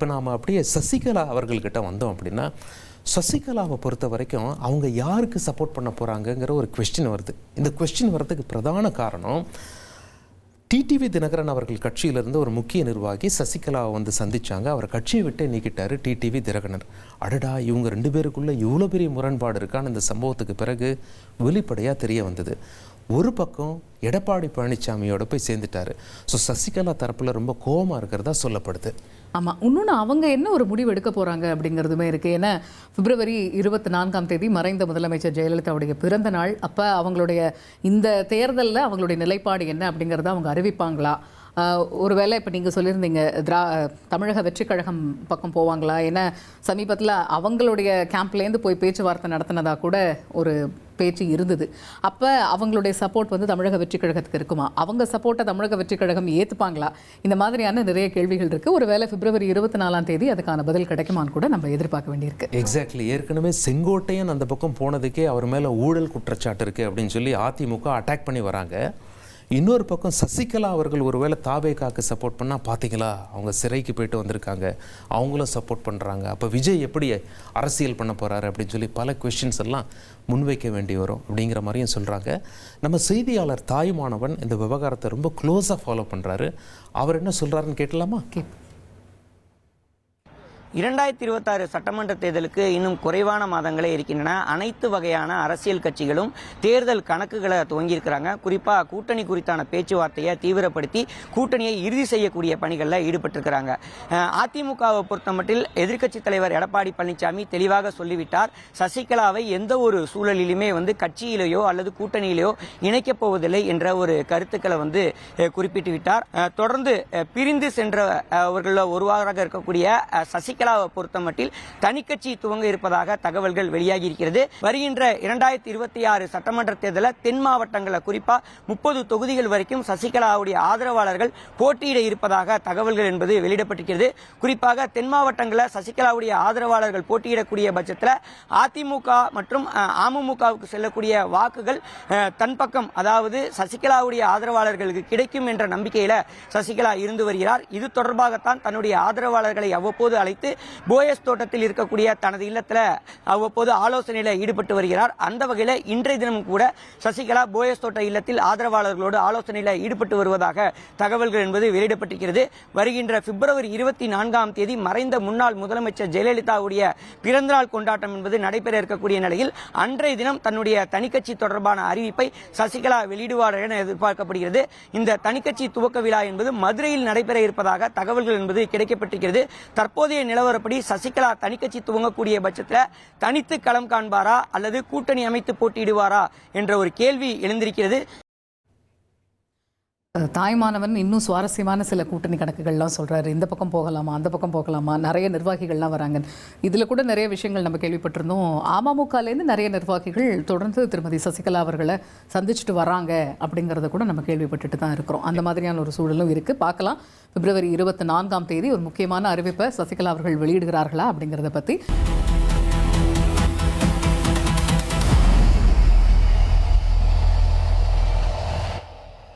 இப்போ நாம் அப்படியே சசிகலா அவர்கள்கிட்ட வந்தோம் அப்படின்னா, சசிகலாவை பொறுத்த வரைக்கும் அவங்க யாருக்கு சப்போர்ட் பண்ண போகிறாங்கங்கிற ஒரு கொஸ்டின் வருது. இந்த கொஸ்டின் வர்றதுக்கு பிரதான காரணம், டிடிவி தினகரன் அவர்கள் கட்சியிலிருந்து ஒரு முக்கிய நிர்வாகி சசிகலாவை வந்து சந்திச்சாங்க. அவர் கட்சியை விட்டே நீக்கிட்டாரு டிடிவி தினகரன். அடடா, இவங்க 2 பேருக்குள்ள இவ்வளோ பெரிய முரண்பாடு இருக்கான்னு இந்த சம்பவத்துக்கு பிறகு வெளிப்படையாக தெரிய வந்தது. ஒரு பக்கம் எடப்பாடி பழனிசாமியோட போய் சேர்ந்துட்டாரு. ஸோ சசிகலா தரப்பில் ரொம்ப கோபமாக இருக்கிறதா சொல்லப்படுது. ஆமாம், இன்னொன்று அவங்க என்ன ஒரு முடிவு எடுக்க போகிறாங்க அப்படிங்கிறதுமே இருக்குது. ஏன்னா பிப்ரவரி 24ஆம் தேதி மறைந்த முதலமைச்சர் ஜெயலலிதாவுடைய பிறந்த நாள். அப்போ அவங்களுடைய இந்த தேர்தலில் அவங்களுடைய நிலைப்பாடு என்ன அப்படிங்கிறத அவங்க அறிவிப்பாங்களா? ஒருவேளை இப்போ நீங்கள் சொல்லியிருந்தீங்க தமிழக வெற்றி கழகம் பக்கம் போவாங்களா? ஏன்னா சமீபத்தில் அவங்களுடைய கேம்ப்லேருந்து போய் பேச்சுவார்த்தை நடத்தினதாக கூட ஒரு பேச்சு இருந்தது. அப்போ அவங்களுடைய சப்போர்ட் வந்து தமிழக வெற்றி கழகத்துக்கு இருக்குமா? அவங்க சப்போர்ட்டை தமிழக வெற்றி கழகம் ஏற்றுப்பாங்களா? இந்த மாதிரியான நிறைய கேள்விகள் இருக்குது. ஒருவேளை பிப்ரவரி 24ஆம் தேதி அதுக்கான பதில் கிடைக்குமான்னு கூட நம்ம எதிர்பார்க்க வேண்டியிருக்கு. எக்ஸாக்ட்லி. ஏற்கனவே செங்கோட்டையன் அந்த பக்கம் போனதுக்கே அவர் மேலே ஊழல் குற்றச்சாட்டு இருக்குது அப்படின்னு சொல்லி அதிமுக அட்டாக் பண்ணி வராங்க. இன்னொரு பக்கம் சசிகலா அவர்கள் ஒருவேளை தாவேகாக்கு சப்போர்ட் பண்ணால், பார்த்தீங்களா அவங்க சிறைக்கு போயிட்டு வந்திருக்காங்க, அவங்களும் சப்போர்ட் பண்ணுறாங்க, அப்போ விஜய் எப்படி அரசியல் பண்ண போகிறாரு அப்படின்னு சொல்லி பல கொஸ்டின்ஸ் எல்லாம் முன்வைக்க வேண்டி வரும் அப்படிங்கிற மாதிரியும் சொல்கிறாங்க. நம்ம செய்தியாளர் தாயுமானவன் இந்த விவகாரத்தை ரொம்ப க்ளோஸாக ஃபாலோ பண்ணுறாரு. அவர் என்ன சொல்கிறாருன்னு கேட்கலாமா? 2026 சட்டமன்ற தேர்தலுக்கு இன்னும் குறைவான மாதங்களே இருக்கின்றன. அனைத்து வகையான அரசியல் கட்சிகளும் தேர்தல் கணக்குகளை துவங்கியிருக்கிறாங்க. குறிப்பாக கூட்டணி குறித்தான பேச்சுவார்த்தையை தீவிரப்படுத்தி கூட்டணியை இறுதி செய்யக்கூடிய பணிகளில் ஈடுபட்டிருக்கிறாங்க. அதிமுகவை பொறுத்தமட்டில் எதிர்க்கட்சித் தலைவர் எடப்பாடி பழனிசாமி தெளிவாக சொல்லிவிட்டார், சசிகலாவை எந்த ஒரு சூழலிலுமே வந்து கட்சியிலேயோ அல்லது கூட்டணியிலேயோ இணைக்கப் போவதில்லை என்ற ஒரு கருத்துக்களை வந்து குறிப்பிட்டு விட்டார். தொடர்ந்து பிரிந்து சென்றவர்களில் ஒருவராக இருக்கக்கூடிய சசிகலா பொறுத்தமட்டில் தனிக்கட்சி துவங்க இருப்பதாக தகவல்கள் வெளியாகி இருக்கிறது. வருகின்ற 2026 சட்டமன்ற தேர்தலில் தென் மாவட்டங்களில் குறிப்பா 30 தொகுதிகள் வரைக்கும் சசிகலாவுடைய ஆதரவாளர்கள் போட்டியிட இருப்பதாக தகவல்கள் என்பது வெளியிடப்பட்டிருக்கிறது. குறிப்பாக தென் மாவட்டங்களில் சசிகலாவுடைய ஆதரவாளர்கள் போட்டியிடக்கூடிய பட்சத்தில் அதிமுக மற்றும் அமமுகவுக்கு செல்லக்கூடிய வாக்குகள் தன் பக்கம், அதாவது சசிகலாவுடைய ஆதரவாளர்களுக்கு கிடைக்கும் என்ற நம்பிக்கையில சசிகலா இருந்து வருகிறார். இது தொடர்பாகத்தான் தன்னுடைய ஆதரவாளர்களை அவ்வப்போது அழைத்து போயஸ் தோட்டத்தில் இருக்கக்கூடிய தனது இல்லத்தில் அவ்வப்போது ஆலோசனையில் ஈடுபட்டு வருகிறார். அந்த வகையில் இன்றைய தினமும் கூட சசிகலா போயஸ் தோட்ட இல்லத்தில் ஆதரவாளர்களோடு ஆலோசனையில் ஈடுபட்டு வருவதாக தகவல்கள் என்பது வெளியிடப்பட்டிருக்கிறது. வருகின்ற பிப்ரவரி 24ஆம் தேதி மறைந்த முன்னாள் முதலமைச்சர் ஜெயலலிதாவுடைய பிறந்தநாள் கொண்டாட்டம் என்பது நடைபெற இருக்கக்கூடிய நிலையில் அன்றைய தினம் தன்னுடைய தனிக்கட்சி தொடர்பான அறிவிப்பை சசிகலா வெளியிடுவார் என எதிர்பார்க்கப்படுகிறது. இந்த தனிக்கட்சி துவக்க விழா என்பது மதுரையில் நடைபெற இருப்பதாக தகவல்கள் என்பது கிடைக்கப்பட்டிருக்கிறது. தற்போதைய நிலவரப்படி சசிகலா தனிக்கட்சி துவங்கக்கூடிய பட்சத்தில் தனித்து களம் காண்பாரா அல்லது கூட்டணி அமைத்து போட்டியிடுவாரா என்ற ஒரு கேள்வி எழுந்திருக்கிறது. தாய்மானவன் இன்னும் சுவாரஸ்யமான சில கூட்டணி கணக்குகள்லாம் சொல்கிறாரு. இந்த பக்கம் போகலாமா, அந்த பக்கம் போகலாமா, நிறைய நிர்வாகிகள்லாம் வராங்க. இதில் கூட நிறைய விஷயங்கள் நம்ம கேள்விப்பட்டிருந்தோம். அமமுகலேருந்து நிறைய நிர்வாகிகள் தொடர்ந்து திருமதி சசிகலா அவர்களை சந்திச்சுட்டு வராங்க அப்படிங்கிறத கூட நம்ம கேள்விப்பட்டுட்டு தான் இருக்கிறோம். அந்த மாதிரியான ஒரு சூழலும் இருக்குது. பார்க்கலாம் பிப்ரவரி 24ஆம் தேதி ஒரு முக்கியமான அறிவிப்பை சசிகலா அவர்கள் வெளியிடுகிறார்களா அப்படிங்கிறத பற்றி.